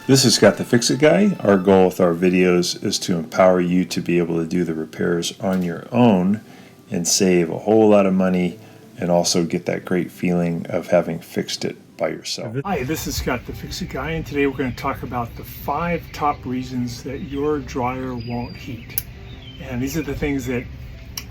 This is Scott the Fix-It Guy. Our goal with our videos is to empower you to be able to do the repairs on your own and save a whole lot of money and also get that great feeling of having fixed it by yourself. Hi, this is Scott the Fix-It Guy, and today we're going to talk about the 5 top reasons that your dryer won't heat. And these are the things that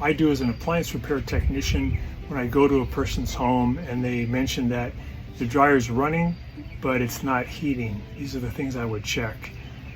I do as an appliance repair technician when I go to a person's home and they mention that the dryer is running but it's not heating. These are the things I would check.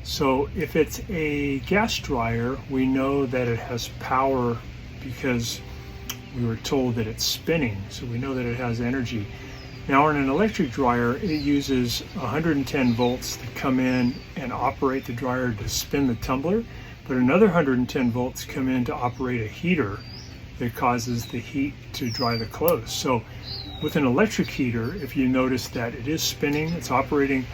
So if it's a gas dryer, we know that it has power because we were told that it's spinning, so we know that it has energy. Now on an electric dryer, it uses 110 volts to come in and operate the dryer to spin the tumbler, but another 110 volts come in to operate a heater that causes the heat to dry the clothes. So with an electric heater, if you notice that it is spinning, it's operating,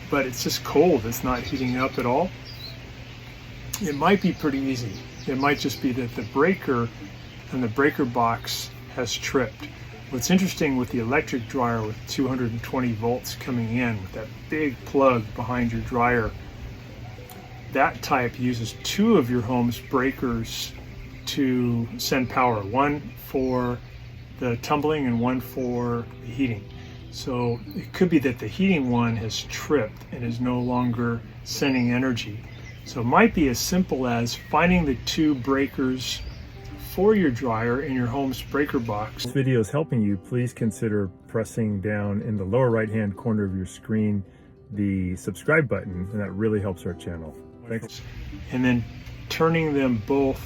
but it's just cold, it's not heating up at all, it might be pretty easy. It might just be that the breaker and the breaker box has tripped. What's interesting with the electric dryer with 220 volts coming in, with that big plug behind your dryer, that type uses 2 of your home's breakers to send power, one for the tumbling and one for the heating. So it could be that the heating one has tripped and is no longer sending energy. So it might be as simple as finding the 2 breakers for your dryer in your home's breaker box. If this video is helping you, please consider pressing down in the lower right hand corner of your screen the subscribe button, and that really helps our channel. Thanks. And then turning them both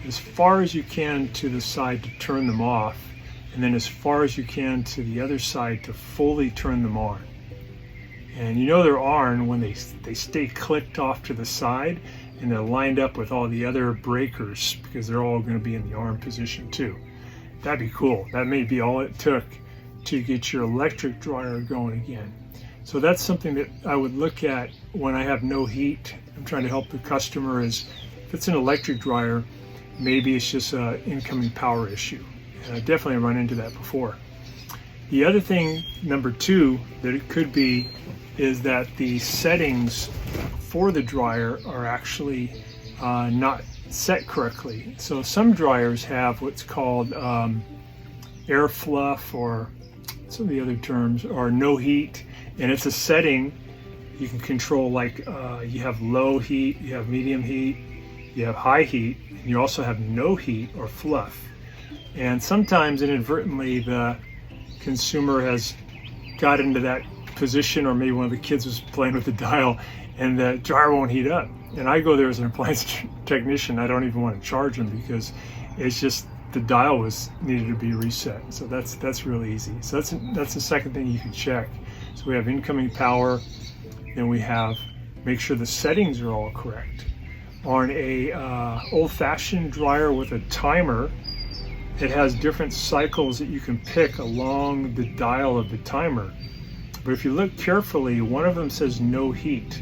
as far as you can to the side to turn them off, and then as far as you can to the other side to fully turn them on. And you know they're on when they stay clicked off to the side and they're lined up with all the other breakers, because they're all going to be in the arm position too. That'd be cool. That may be all it took to get your electric dryer going again. So that's something that I would look at when I have no heat. I'm trying to help the customer is, if it's an electric dryer, maybe it's just an incoming power issue. And I definitely run into that before. The other thing, number 2, that it could be is that the settings for the dryer are actually not set correctly. So some dryers have what's called air fluff, or some of the other terms are no heat, and it's a setting you can control, like you have low heat, you have medium heat, you have high heat, and you also have no heat or fluff. And sometimes inadvertently the consumer has got into that position, or maybe one of the kids was playing with the dial and the dryer won't heat up. And I go there as an appliance technician, I don't even want to charge them because it's just the dial needed to be reset. So that's really easy. So that's the second thing you can check. So we have incoming power, then we have make sure the settings are all correct. On a old-fashioned dryer with a timer, it has different cycles that you can pick along the dial of the timer. But if you look carefully, one of them says no heat,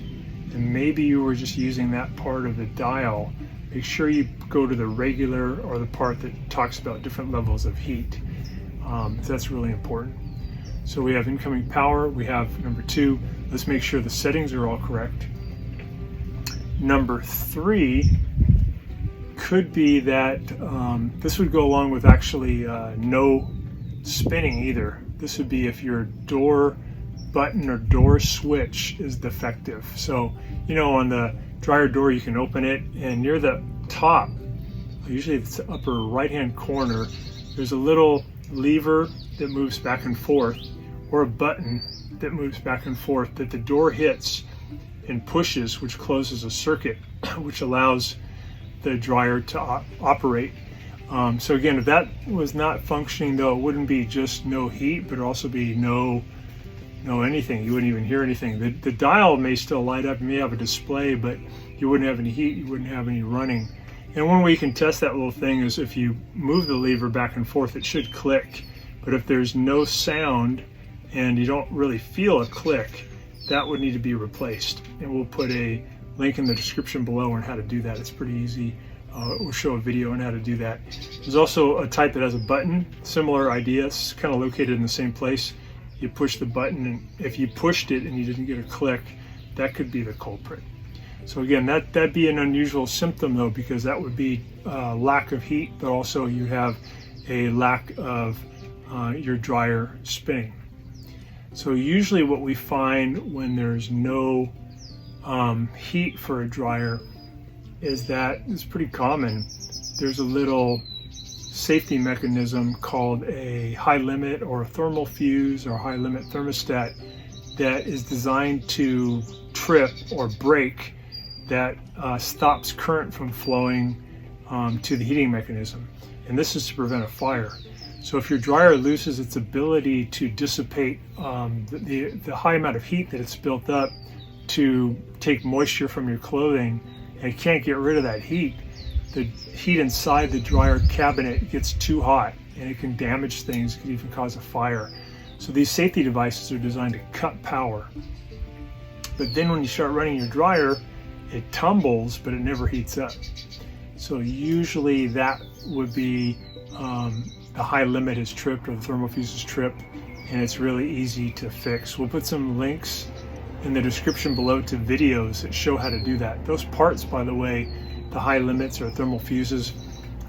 and maybe you were just using that part of the dial. Make sure you go to the regular, or the part that talks about different levels of heat. So that's really important. So we have incoming power, we have number 2, let's make sure the settings are all correct. Number 3 could be that this would go along with actually no spinning either. This would be if your door button or door switch is defective. So, you know, on the dryer door you can open it, and near the top, usually it's the upper right hand corner, there's a little lever that moves back and forth, or a button that moves back and forth, that the door hits and pushes, which closes a circuit which allows the dryer to operate. So again, if that was not functioning, though, it wouldn't be just no heat, but it'd also be no anything. You wouldn't even hear anything. The dial may still light up, you may have a display, but you wouldn't have any heat, you wouldn't have any running. And one way you can test that little thing is if you move the lever back and forth, it should click. But if there's no sound and you don't really feel a click, that would need to be replaced. And we'll put a link in the description below on how to do that. It's pretty easy. We'll show a video on how to do that. There's also a type that has a button, similar idea, it's kind of located in the same place. you push the button, and if you pushed it and you didn't get a click, that could be the culprit. So again, that'd be an unusual symptom though, because that would be lack of heat, but also you have a lack of your dryer spinning. So usually what we find when there's no heat for a dryer is that it's pretty common. There's a little safety mechanism called a high limit or a thermal fuse or high limit thermostat that is designed to trip or break, that stops current from flowing to the heating mechanism. And this is to prevent a fire. So if your dryer loses its ability to dissipate the high amount of heat that it's built up to take moisture from your clothing, and it can't get rid of that heat, the heat inside the dryer cabinet gets too hot and it can damage things, it could even cause a fire. So these safety devices are designed to cut power. But then when you start running your dryer, it tumbles, but it never heats up. So usually that would be the high limit is tripped or the thermal fuse is tripped, and it's really easy to fix. We'll put some links in the description below to videos that show how to do that. Those parts, by the way, the high limits or thermal fuses,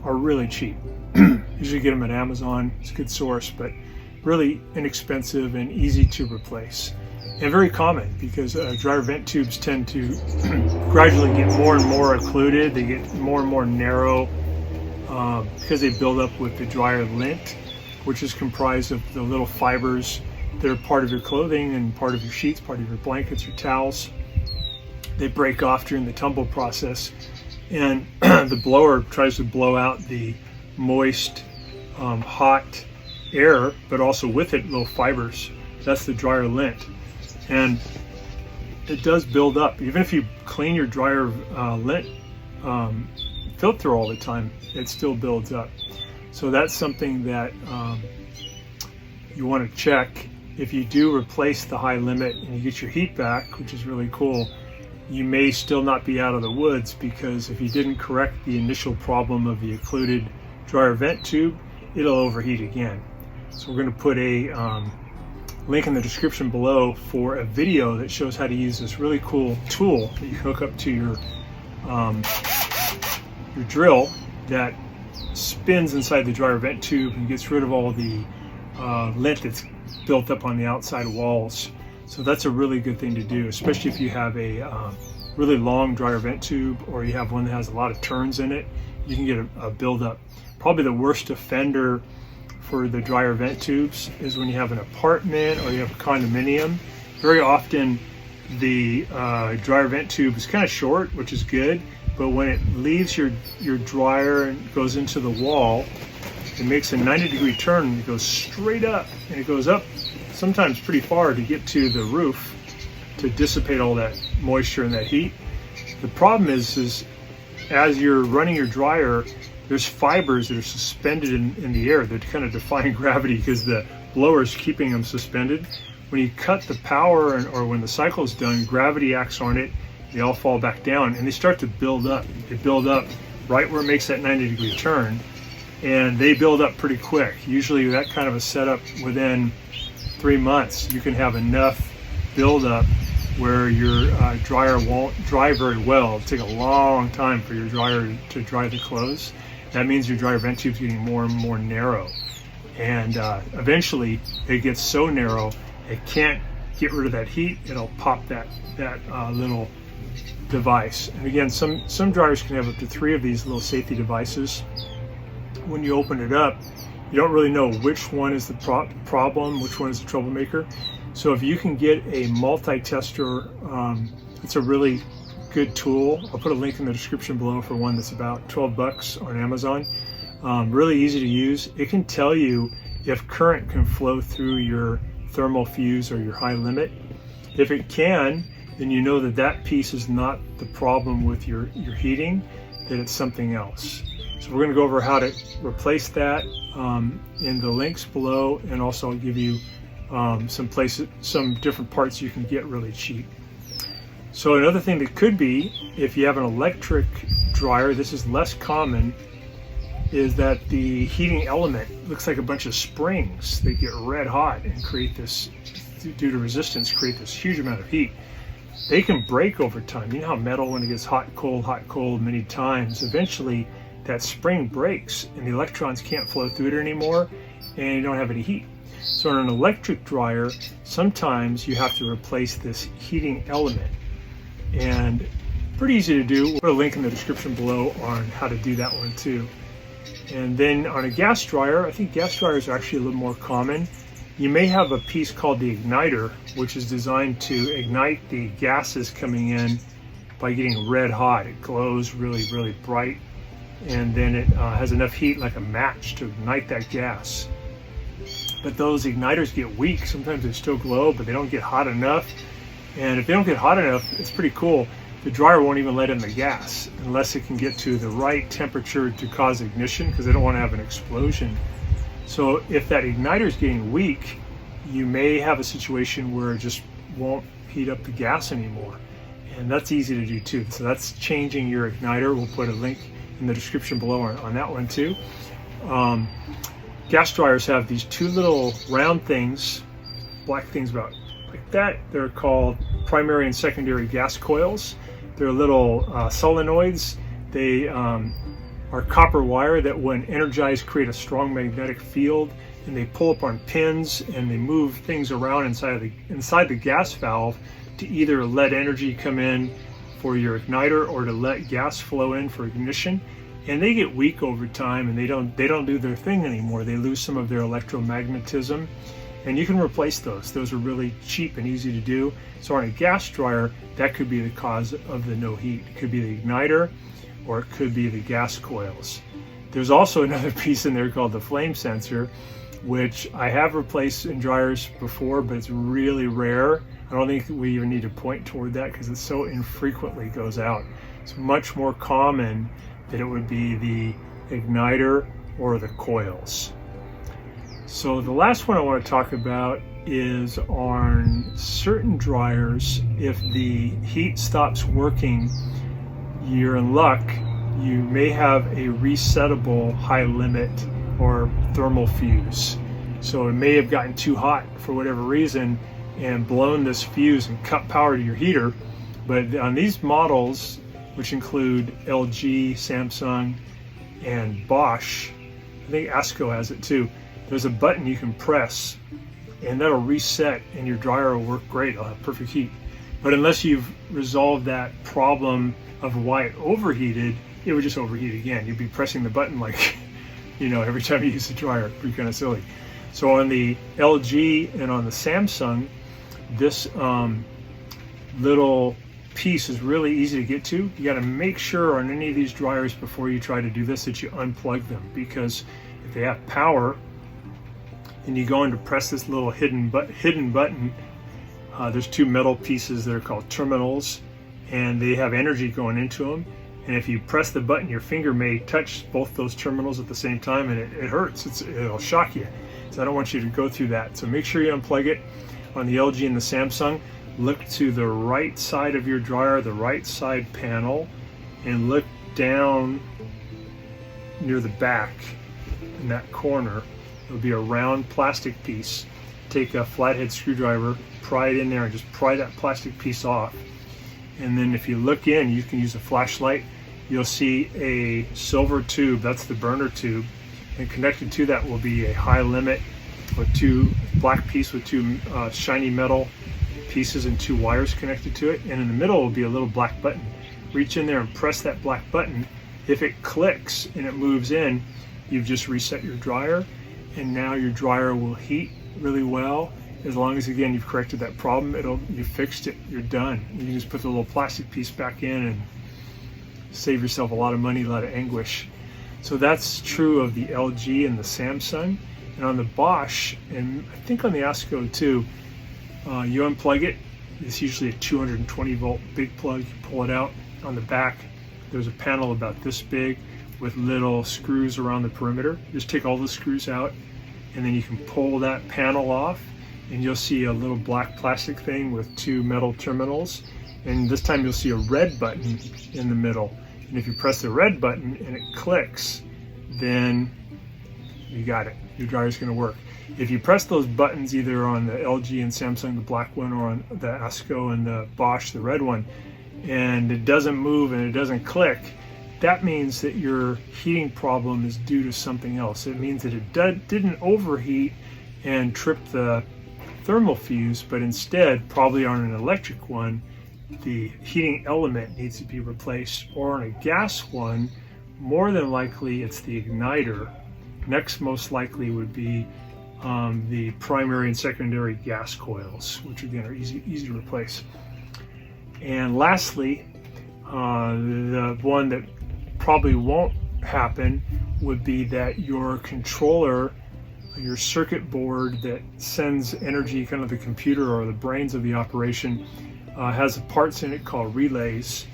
are really cheap. Usually get them at Amazon, it's a good source, but really inexpensive and easy to replace. And very common, because dryer vent tubes tend to gradually get more and more occluded. They get more and more narrow because they build up with the dryer lint, which is comprised of the little fibers that are part of your clothing and part of your sheets, part of your blankets, your towels. They break off during the tumble process, and the blower tries to blow out the moist, hot air, but also with it little fibers. That's the dryer lint. And it does build up. Even if you clean your dryer lint filter all the time, it still builds up. So that's something that you want to check. If you do replace the high limit and you get your heat back, which is really cool, you may still not be out of the woods, because if you didn't correct the initial problem of the occluded dryer vent tube, it'll overheat again. So we're going to put a link in the description below for a video that shows how to use this really cool tool that you hook up to your drill that spins inside the dryer vent tube and gets rid of all the lint that's built up on the outside walls. So that's a really good thing to do, especially if you have a really long dryer vent tube, or you have one that has a lot of turns in it. You can get a buildup. Probably the worst offender for the dryer vent tubes is when you have an apartment or you have a condominium. Very often the dryer vent tube is kind of short, which is good, but when it leaves your dryer and goes into the wall, it makes a 90-degree turn and it goes straight up, and it goes up sometimes pretty far to get to the roof to dissipate all that moisture and that heat. The problem is as you're running your dryer, there's fibers that are suspended in the air that kind of defying gravity because the blower is keeping them suspended. When you cut the power or when the cycle is done, gravity acts on it, they all fall back down and they start to build up. They build up right where it makes that 90-degree turn, and they build up pretty quick. Usually that kind of a setup, within 3 months, you can have enough buildup where your dryer won't dry very well. It'll take a long time for your dryer to dry the clothes. That means your dryer vent tube is getting more and more narrow. And eventually it gets so narrow, it can't get rid of that heat. It'll pop that little device. And again, some dryers can have up to 3 of these little safety devices. When you open it up, you don't really know which one is the problem, which one is the troublemaker. So if you can get a multi-tester, it's a really good tool. I'll put a link in the description below for one that's about $12 on Amazon. Really easy to use. It can tell you if current can flow through your thermal fuse or your high limit. If it can, then you know that that piece is not the problem with your heating, that it's something else. So we're going to go over how to replace that in the links below, and also I'll give you some different parts you can get really cheap. So another thing that could be, if you have an electric dryer, this is less common, is that the heating element looks like a bunch of springs. They get red hot and create this, due to resistance, create this huge amount of heat. They can break over time. You know how metal, when it gets hot, cold many times, eventually that spring breaks and the electrons can't flow through it anymore and you don't have any heat. So in an electric dryer, sometimes you have to replace this heating element, and pretty easy to do. We'll put a link in the description below on how to do that one too. And then on a gas dryer, I think gas dryers are actually a little more common. You may have a piece called the igniter, which is designed to ignite the gases coming in by getting red hot. It glows really, really bright, and then it has enough heat like a match to ignite that gas. But those igniters get weak. Sometimes they still glow, but they don't get hot enough. And if they don't get hot enough, it's pretty cool. The dryer won't even let in the gas unless it can get to the right temperature to cause ignition, because they don't want to have an explosion. So if that igniter is getting weak, you may have a situation where it just won't heat up the gas anymore. And that's easy to do too. So that's changing your igniter. We'll put a link in the description below on that one too. Gas dryers have these two little round things, black things about like that. They're called primary and secondary gas coils. They're little solenoids. They are copper wire that, when energized, create a strong magnetic field, and they pull up on pins and they move things around inside the gas valve to either let energy come in for your igniter or to let gas flow in for ignition. And they get weak over time, and they don't do their thing anymore. They lose some of their electromagnetism, and you can replace those. Those are really cheap and easy to do. So on a gas dryer, that could be the cause of the no heat. It could be the igniter, or it could be the gas coils. There's also another piece in there called the flame sensor, which I have replaced in dryers before, but it's really rare. I don't think we even need to point toward that because it so infrequently goes out. It's much more common that it would be the igniter or the coils. So the last one I want to talk about is on certain dryers. If the heat stops working, you're in luck. You may have a resettable high limit or thermal fuse. So it may have gotten too hot for whatever reason and blown this fuse and cut power to your heater. But on these models, which include LG, Samsung, and Bosch, I think ASCO has it too, there's a button you can press and that'll reset and your dryer will work great. It'll have perfect heat. But unless you've resolved that problem of why it overheated, it would just overheat again. You'd be pressing the button like, every time you use the dryer. It'd be kind of silly. So on the LG and on the Samsung, this little piece is really easy to get to. You got to make sure on any of these dryers before you try to do this that you unplug them, because if they have power and you go in to press this little hidden button, there's two metal pieces that are called terminals, and they have energy going into them. And if you press the button, your finger may touch both those terminals at the same time, and it hurts. It'll shock you. So I don't want you to go through that. So make sure you unplug it. On the LG and the Samsung, look to the right side of your dryer, the right side panel, and look down near the back in that corner. It'll be a round plastic piece. Take a flathead screwdriver, pry it in there, and just pry that plastic piece off. And then if you look in, you can use a flashlight. You'll see a silver tube, that's the burner tube, and connected to that will be a high limit with two black piece with two shiny metal pieces and two wires connected to it. And in the middle will be a little black button. Reach in there and press that black button. If it clicks and it moves in, you've just reset your dryer, and now your dryer will heat really well. As long as, again, you've corrected that problem, you fixed it, you're done. You can just put the little plastic piece back in and save yourself a lot of money, a lot of anguish. So that's true of the LG and the Samsung. And on the Bosch, and I think on the ASCO too, you unplug it. It's usually a 220 volt big plug. You pull it out. On the back, there's a panel about this big with little screws around the perimeter. Just take all the screws out, and then you can pull that panel off, and you'll see a little black plastic thing with two metal terminals. And this time you'll see a red button in the middle. And if you press the red button and it clicks, then you got it. Your dryer's going to work. If you press those buttons either on the LG and Samsung, the black one, or on the ASCO and the Bosch, the red one, and it doesn't move and it doesn't click, that means that your heating problem is due to something else. It means that it didn't overheat and trip the thermal fuse, but instead, probably on an electric one, the heating element needs to be replaced, or on a gas one, more than likely it's the igniter. Next most likely would be the primary and secondary gas coils, which again are easy to replace. And lastly, the one that probably won't happen would be that your controller, your circuit board that sends energy, kind of the computer or the brains of the operation, has parts in it called relays,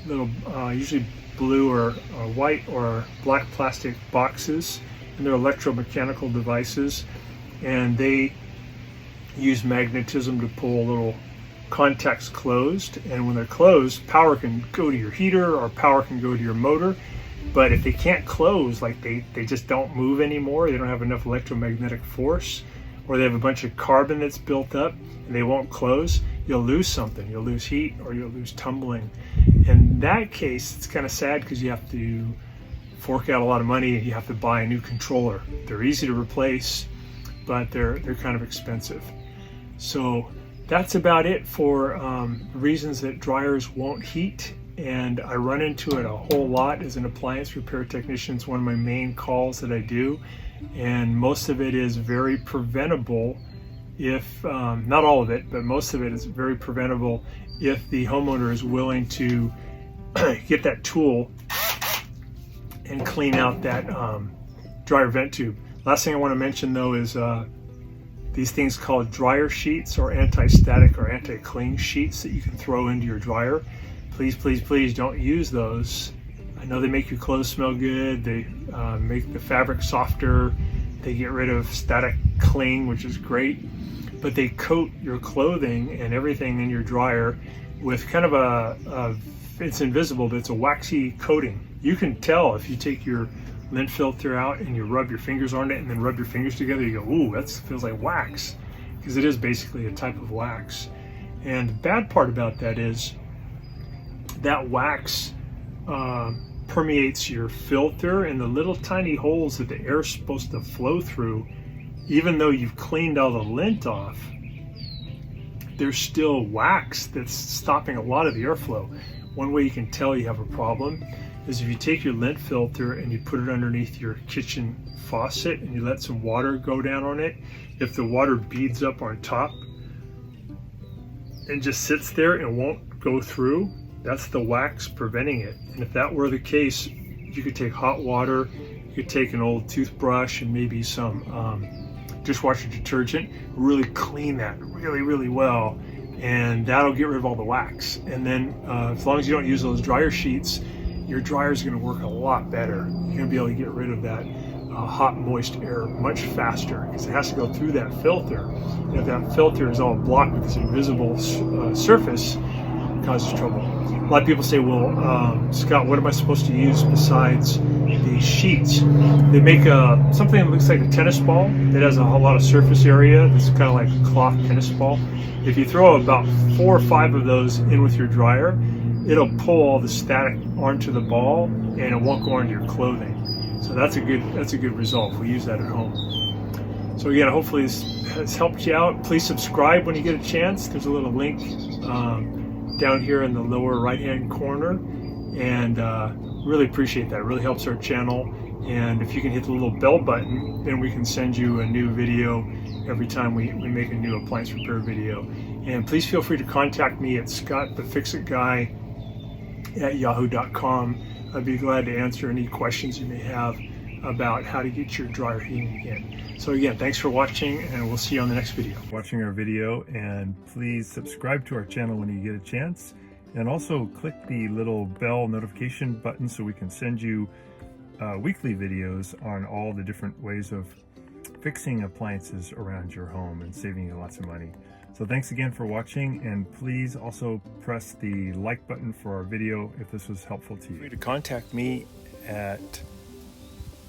little usually blue or white or black plastic boxes, and they're electromechanical devices, and they use magnetism to pull little contacts closed, and when they're closed, power can go to your heater or power can go to your motor. But if they can't close, like they just don't move anymore, they don't have enough electromagnetic force, or they have a bunch of carbon that's built up and they won't close, you'll lose something. You'll lose heat or you'll lose tumbling. In that case, it's kind of sad because you have to fork out a lot of money and you have to buy a new controller. They're easy to replace, but they're kind of expensive. So that's about it for reasons that dryers won't heat. And I run into it a whole lot as an appliance repair technician. It's one of my main calls that I do, and most of it is very preventable if, not all of it, but most of it is very preventable if the homeowner is willing to get that tool and clean out that dryer vent tube. Last thing I want to mention though is these things called dryer sheets, or anti-static or anti-cling sheets that you can throw into your dryer. Please, please, please don't use those. I know they make your clothes smell good. They make the fabric softer. They get rid of static cling, which is great. But they coat your clothing and everything in your dryer with kind of it's invisible, but it's a waxy coating. You can tell if you take your lint filter out and you rub your fingers on it and then rub your fingers together, you go, ooh, that feels like wax, because it is basically a type of wax. And the bad part about that is that wax permeates your filter, and the little tiny holes that the air is supposed to flow through, even though you've cleaned all the lint off, there's still wax that's stopping a lot of the airflow. One way you can tell you have a problem is if you take your lint filter and you put it underneath your kitchen faucet and you let some water go down on it. If the water beads up on top and just sits there and won't go through, that's the wax preventing it. And if that were the case, you could take hot water, you could take an old toothbrush and maybe some dishwasher detergent, really clean that really well, and that'll get rid of all the wax. And then as long as you don't use those dryer sheets, your dryer is going to work a lot better. You're going to be able to get rid of that hot, moist air much faster, because it has to go through that filter. And if that filter is all blocked with this invisible surface, it causes trouble. A lot of people say, well, Scott, what am I supposed to use besides these sheets? They make something that looks like a tennis ball that has a whole lot of surface area. It's kind of like a cloth tennis ball. If you throw about 4 or 5 of those in with your dryer, it'll pull all the static onto the ball and it won't go onto your clothing. So that's a good result. We use that at home. So again, hopefully this has helped you out. Please subscribe when you get a chance. There's a little link down here in the lower right hand corner, and really appreciate that. It really helps our channel. And if you can hit the little bell button, then we can send you a new video every time we make a new appliance repair video. And please feel free to contact me at scottthefixitguy@yahoo.com. I'd be glad to answer any questions you may have about how to get your dryer heating again. So again, thanks for watching, and we'll see you on the next video. Watching our video, and please subscribe to our channel when you get a chance, and also click the little bell notification button so we can send you weekly videos on all the different ways of fixing appliances around your home and saving you lots of money. So thanks again for watching, and please also press the like button for our video if this was helpful to you. Feel free to contact me at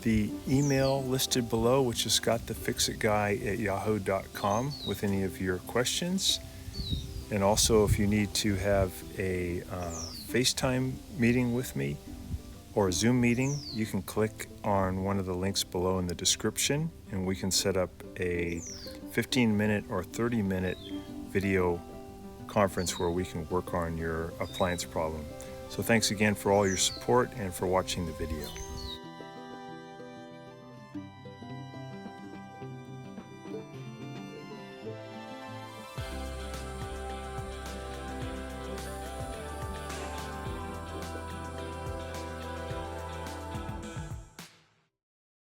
the email listed below, which is scottthefixitguy@yahoo.com, with any of your questions. And also, if you need to have a FaceTime meeting with me or a Zoom meeting, you can click on one of the links below in the description, and we can set up a 15-minute or 30-minute video conference where we can work on your appliance problem. So thanks again for all your support and for watching the video.